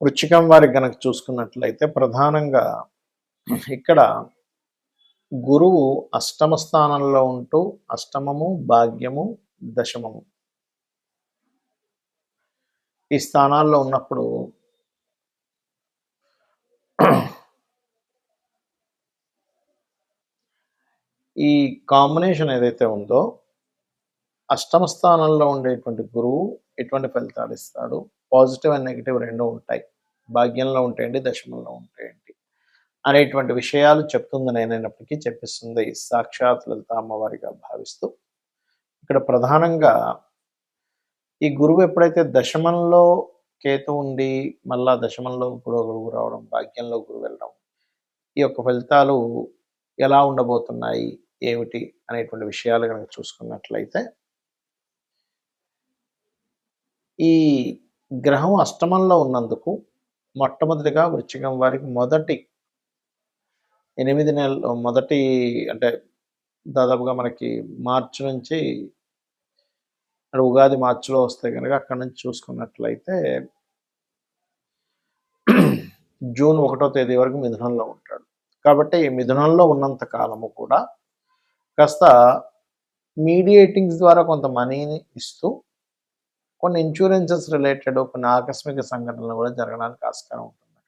వృశ్చికం వారికి గనక చూసుకున్నట్లయితే ప్రధానంగా ఇక్కడ గురువు అష్టమ స్థానంలో ఉంటూ అష్టమము, భాగ్యము, దశమము ఈ స్థానాల్లో ఉన్నప్పుడు ఈ కాంబినేషన్ ఏదైతే ఉందో అష్టమ స్థానంలో ఉండేటువంటి గురువు ఎటువంటి ఫలితాలు ఇస్తాడు? పాజిటివ్ అండ్ నెగిటివ్ రెండు ఉంటాయి. భాగ్యంలో ఉంటాయండి, దశమంలో ఉంటాయండి అనేటువంటి విషయాలు చెప్తుంది. నేనైనప్పటికీ చెప్పిస్తుంది సాక్షాత్ లలిత అమ్మవారిగా భావిస్తూ ఇక్కడ ప్రధానంగా ఈ గురువు ఎప్పుడైతే దశమంలో కేతు ఉండి మళ్ళా దశమంలో గురువు రావడం, భాగ్యంలో గురువు వెళ్ళడం, ఈ యొక్క ఫలితాలు ఎలా ఉండబోతున్నాయి ఏమిటి అనేటువంటి విషయాలు కనుక చూసుకున్నట్లయితే ఈ గ్రహం అష్టమంలో ఉన్నందుకు మొట్టమొదటిగా వృశ్చికం వారికి మొదటి 8 నెలలు అంటే దాదాపుగా మనకి మార్చి నుంచి ఉగాది మార్చిలో వస్తే కనుక అక్కడి నుంచి చూసుకున్నట్లయితే జూన్ 1వ తేదీ వరకు మిథునంలో ఉంటాడు. కాబట్టి మిథునంలో ఉన్నంత కాలము కూడా కాస్త మీడియేటింగ్స్ ద్వారా కొంత మనీని ఇస్తూ కొన్ని ఇన్సూరెన్సెస్ రిలేటెడ్ కొన్ని ఆకస్మిక సంఘటనలు కూడా జరగడానికి ఆస్కారం ఉంటుంది.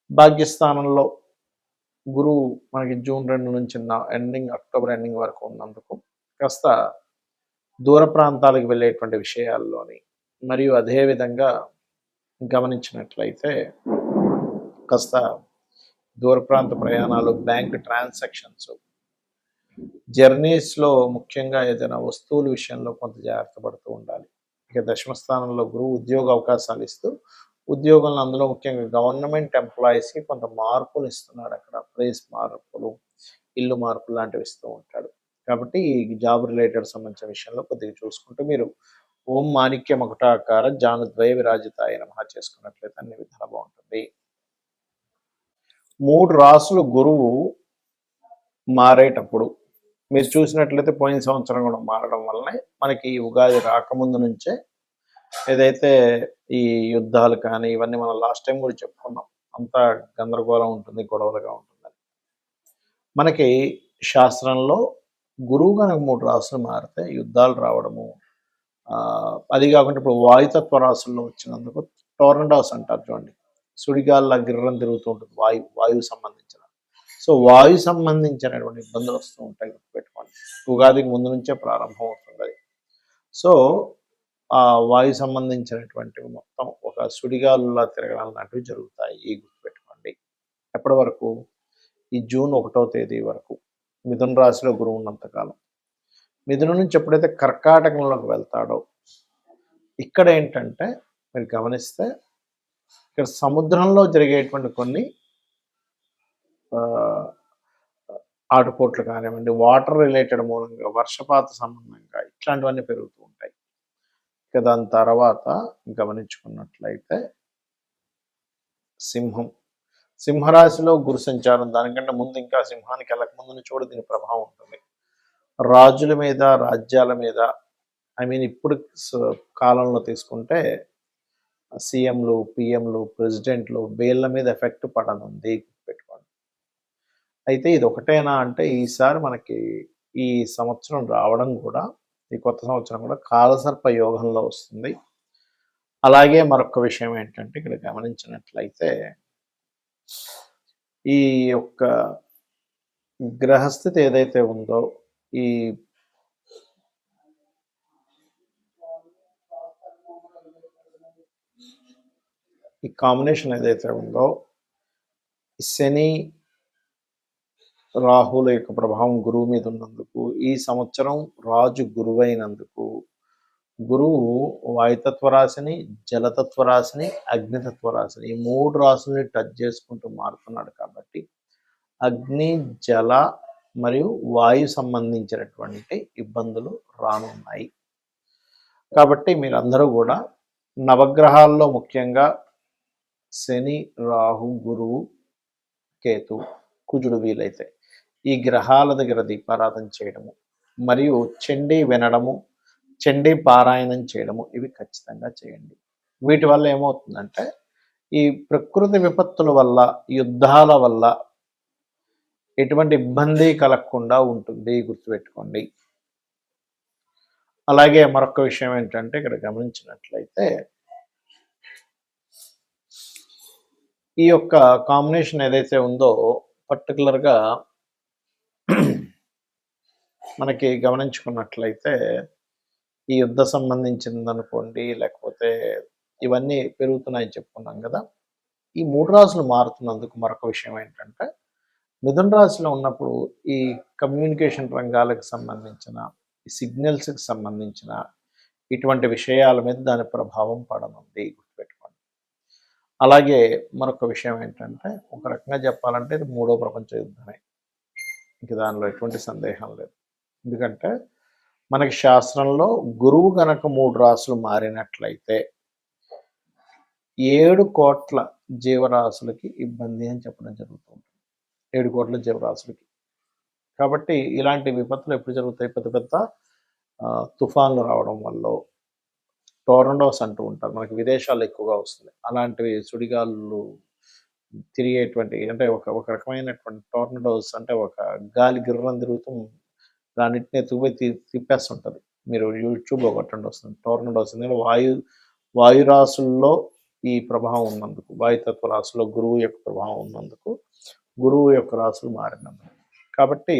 భాగ్యస్థానంలో గురువు మనకి జూన్ 2 నుంచి ఎండింగ్ అక్టోబర్ ఎండింగ్ వరకు ఉన్నందుకు కాస్త దూర ప్రాంతాలకు వెళ్ళేటువంటి విషయాల్లోని మరియు అదేవిధంగా గమనించినట్లయితే కాస్త దూర ప్రాంత ప్రయాణాలు, బ్యాంక్ ట్రాన్సాక్షన్స్, జర్నీస్లో ముఖ్యంగా ఏదైనా వస్తువుల విషయంలో కొంత జాగ్రత్త పడుతూ ఉండాలి. ఇక దశమ స్థానంలో గురువు ఉద్యోగ అవకాశాలు ఇస్తూ ఉద్యోగంలో అందులో ముఖ్యంగా గవర్నమెంట్ ఎంప్లాయీస్కి కొంత మార్పులు ఇస్తున్నాడు. అక్కడ ప్లేస్ మార్పులు, ఇల్లు మార్పులు లాంటివి ఇస్తూ ఉంటాడు. కాబట్టి ఈ జాబ్ రిలేటెడ్ సంబంధించిన విషయంలో కొద్దిగా చూసుకుంటూ మీరు ఓం మాణిక్య మకుటాకార జానుద్వయ విరాజితాయ నమః చేసుకున్నట్లయితే అన్ని విధాలు బాగుంటుంది. 3 రాసులు గురువు మారేటప్పుడు మీరు చూసినట్లయితే పోయిన సంవత్సరం కూడా మారడం వల్లనే మనకి ఉగాది రాకముందు నుంచే ఏదైతే ఈ యుద్ధాలు కానీ ఇవన్నీ మనం లాస్ట్ టైం కూడా చెప్పుకున్నాం, అంతా గందరగోళం ఉంటుంది, గొడవలుగా ఉంటుందని. మనకి శాస్త్రంలో గురువు కనుక 3 రాసులు మారితే యుద్ధాలు రావడము, అది కాకుండా ఇప్పుడు వాయుతత్వ రాసుల్లో వచ్చినందుకు టోర్నడోస్ అంటారు చూడండి, సుడిగాల్లో గిర్రం తిరుగుతూ ఉంటుంది, వాయువు సంబంధించిన. సో వాయు సంబంధించినటువంటి ఇబ్బందులు వస్తూ ఉంటాయి, గుర్తుపెట్టుకోండి. ఉగాదికి ముందు నుంచే ప్రారంభం అవుతుంది అది. సో ఆ వాయు సంబంధించినటువంటివి మొత్తం ఒక సుడిగాలులా తిరగడం లాంటివి జరుగుతాయి, గుర్తుపెట్టుకోండి. ఎప్పటి వరకు? ఈ జూన్ 1వ తేదీ వరకు మిథున రాశిలో గురువు ఉన్నంతకాలం. మిథునం నుంచి ఎప్పుడైతే కర్కాటకంలోకి వెళ్తాడో ఇక్కడ ఏంటంటే మీరు గమనిస్తే ఇక్కడ సముద్రంలో జరిగేటువంటి కొన్ని ఆటుపోట్లు కానివ్వండి, వాటర్ రిలేటెడ్ మూలంగా, వర్షపాత సంబంధంగా ఇట్లాంటివన్నీ పెరుగుతూ ఉంటాయి. ఇక దాని తర్వాత గమనించుకున్నట్లయితే సింహరాశిలో గురు సంచారం, దానికంటే ముందు ఇంకా సింహానికి వెళ్ళక ముందు నుంచి కూడా దీని ప్రభావం ఉంటుంది. రాజుల మీద, రాజ్యాల మీద, ఇప్పుడు కాలంలో తీసుకుంటే సీఎంలు, పిఎంలు, ప్రెసిడెంట్లు వీళ్ళ మీద ఎఫెక్ట్ పడనుంది, పెట్టుకోండి. అయితే ఇది ఒకటేనా అంటే ఈసారి మనకి ఈ సంవత్సరం రావడం కూడా, ఈ కొత్త సంవత్సరం కూడా కాలసర్ప యోగంలో వస్తుంది. అలాగే మరొక విషయం ఏంటంటే ఇక్కడ గమనించినట్లయితే ఈ యొక్క గ్రహస్థితి ఏదైతే ఉందో ఈ కాంబినేషన్ ఏదైతే ఉందో శని రాహుల యొక్క ప్రభావం గురువు మీద ఉన్నందుకు, ఈ సంవత్సరం రాజు గురువైనందుకు, గురువు వాయుతత్వ రాశిని, జలతత్వ రాశిని, అగ్నితత్వ రాశిని ఈ 3 రాశుల్ని టచ్ చేసుకుంటూ మారుతున్నాడు. కాబట్టి అగ్ని, జల మరియు వాయు సంబంధించినటువంటి ఇబ్బందులు రానున్నాయి. కాబట్టి మీరందరూ కూడా నవగ్రహాల్లో ముఖ్యంగా శని, రాహు, గురువు, కేతు, కుజుడు వీలైతే ఈ గ్రహాల దగ్గర దీపారాధన చేయడము మరియు చండీ వినడము, చండీ పారాయణం చేయడము ఇవి ఖచ్చితంగా చేయండి. వీటి వల్ల ఏమవుతుందంటే ఈ ప్రకృతి విపత్తుల వల్ల, యుద్ధాల వల్ల ఎటువంటి ఇబ్బంది కలగకుండా ఉంటుంది, గుర్తుపెట్టుకోండి. అలాగే మరొక విషయం ఏంటంటే ఇక్కడ గమనించినట్లయితే ఈ యొక్క కాంబినేషన్ ఏదైతే ఉందో పర్టికులర్గా మనకి గమనించుకున్నట్లయితే ఈ యుద్ధ సంబంధించింది అనుకోండి, లేకపోతే ఇవన్నీ పెరుగుతున్నాయని చెప్పుకున్నాం కదా. ఈ 3 రాశులు మారుతున్నందుకు మరొక విషయం ఏంటంటే మిథున రాశిలో ఉన్నప్పుడు ఈ కమ్యూనికేషన్ రంగాలకు సంబంధించిన, ఈ సిగ్నల్స్కి సంబంధించిన ఇటువంటి విషయాల మీద దాని ప్రభావం పడనుంది, గుర్తుపెట్టుకోండి. అలాగే మరొక విషయం ఏంటంటే ఒక రకంగా చెప్పాలంటే ఇది 3వ ప్రపంచ యుద్ధమే, ఇంక దానిలో ఎటువంటి సందేహం లేదు. ఎందుకంటే మనకి శాస్త్రంలో గురువు కనుక 3 రాశులు మారినట్లయితే 7 కోట్ల జీవరాశులకి ఇబ్బంది అని చెప్పడం జరుగుతుంది. 7 కోట్ల జీవరాశులకి. కాబట్టి ఇలాంటి విపత్తులు ఎప్పుడు జరుగుతాయి? పెద్ద పెద్ద తుఫాన్లు రావడం వల్ల, టోర్నడోస్ అంటూ ఉంటారు, మనకి విదేశాల్లో ఎక్కువగా వస్తుంది. అలాంటివి సుడిగాలు తిరిగేటువంటి, అంటే ఒక రకమైనటువంటి టోర్నడోస్, అంటే ఒక గాలి గిర్రం తిరుగుతూ దాన్నింటిని ఎత్తుకుపోయి తిప్పేస్తుంటుంది. మీరు యూట్యూబ్లో కొట్టండి వస్తుంది టోర్నడోస్. ఎందుకంటే వాయురాశుల్లో ఈ ప్రభావం ఉన్నందుకు, వాయుతత్వ రాశుల్లో గురువు యొక్క ప్రభావం ఉన్నందుకు, గురువు యొక్క రాశులు మారినందుకు. కాబట్టి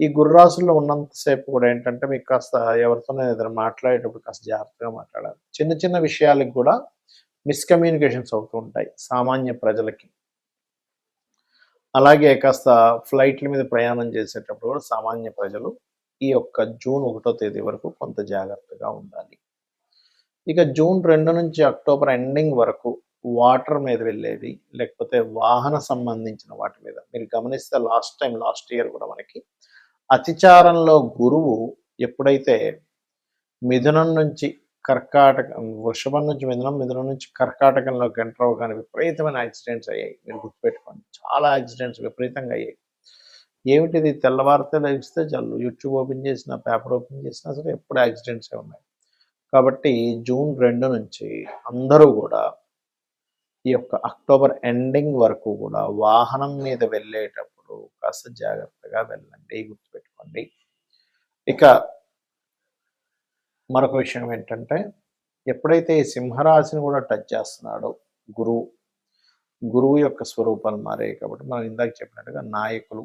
ఈ గురు రాశుల్లో ఉన్నంతసేపు కూడా ఏంటంటే మీకు కాస్త ఎవరితోనే ఏదైనా మాట్లాడేటప్పుడు కాస్త జాగ్రత్తగా మాట్లాడాలి. చిన్న చిన్న విషయాలకు కూడా మిస్కమ్యూనికేషన్స్ అవుతూ ఉంటాయి సామాన్య ప్రజలకి. అలాగే కాస్త ఫ్లైట్ల మీద ప్రయాణం చేసేటప్పుడు కూడా సామాన్య ప్రజలు ఈ యొక్క జూన్ 1వ తేదీ వరకు కొంత జాగ్రత్తగా ఉండాలి. ఇక జూన్ 2 నుంచి అక్టోబర్ ఎండింగ్ వరకు వాటర్ మీద వెళ్ళేది, లేకపోతే వాహన సంబంధించిన వాటి మీద మీరు గమనిస్తే లాస్ట్ ఇయర్ కూడా మనకి అతిచారంలో గురువు ఎప్పుడైతే మిథునం నుంచి కర్కాటకం, వృషభం నుంచి మిథునం, మిథునం నుంచి కర్కాటకంలోకి ఎంటర్ అవ్వగానే విపరీతమైన యాక్సిడెంట్స్ అయ్యాయి. మీరు గుర్తుపెట్టుకోండి, చాలా యాక్సిడెంట్స్ విపరీతంగా అయ్యాయి. ఏమిటిది? తెల్లవారితే లభిస్తే చాలు, యూట్యూబ్ ఓపెన్ చేసినా, పేపర్ ఓపెన్ చేసినా సరే ఎప్పుడు యాక్సిడెంట్సే ఉన్నాయి. కాబట్టి జూన్ 2 నుంచి అందరూ కూడా ఈ యొక్క అక్టోబర్ ఎండింగ్ వరకు కూడా వాహనం మీద వెళ్ళేటప్పుడు కాస్త జాగ్రత్తగా వెళ్ళండి, గుర్తుపెట్టుకోండి. ఇక మరొక విషయం ఏంటంటే ఎప్పుడైతే ఈ సింహరాశిని కూడా టచ్ చేస్తున్నాడో గురువు యొక్క స్వరూపాలు మారాయి. కాబట్టి మనం ఇందాక చెప్పినట్టుగా నాయకులు,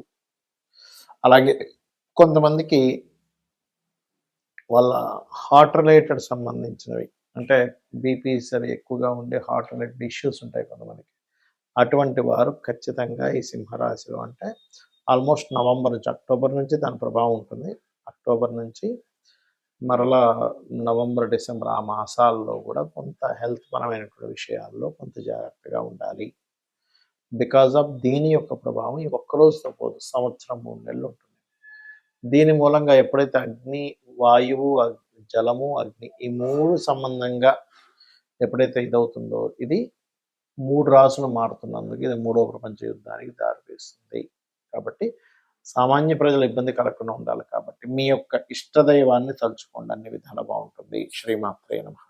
అలాగే కొంతమందికి వాళ్ళ హార్ట్ రిలేటెడ్ సంబంధించినవి, అంటే బీపీస్ అవి ఎక్కువగా ఉండే హార్ట్ రిలేటెడ్ ఇష్యూస్ ఉంటాయి కొంతమందికి. అటువంటి వారు ఖచ్చితంగా ఈ సింహరాశిలో, అంటే ఆల్మోస్ట్ నవంబర్ నుంచి, అక్టోబర్ నుంచి దాని ప్రభావం ఉంటుంది. అక్టోబర్ నుంచి మరలా నవంబర్, డిసెంబర్ ఆ మాసాల్లో కూడా కొంత హెల్త్ పరమైనటువంటి విషయాల్లో కొంత జాగ్రత్తగా ఉండాలి. బికాజ్ ఆఫ్ దీని యొక్క ప్రభావం ఈ ఒక్కరోజుతో పోదు, సంవత్సరం 3 నెలలు ఉంటుంది. దీని మూలంగా ఎప్పుడైతే అగ్ని, వాయువు, జలము, అగ్ని ఈ 3 సంబంధంగా ఎప్పుడైతే ఇదవుతుందో ఇది 3 రాశులు మారుతున్నందుకు ఇది 3వ ప్రపంచ యుద్ధానికి దారితీస్తుంది. కాబట్టి సామాన్య ప్రజలు ఇబ్బంది కలగకుండా ఉండాలి. కాబట్టి మీ యొక్క ఇష్టదైవాన్ని తలుచుకోండి, అన్ని విధాలు బాగుంటుంది. శ్రీమాత్రే నమః.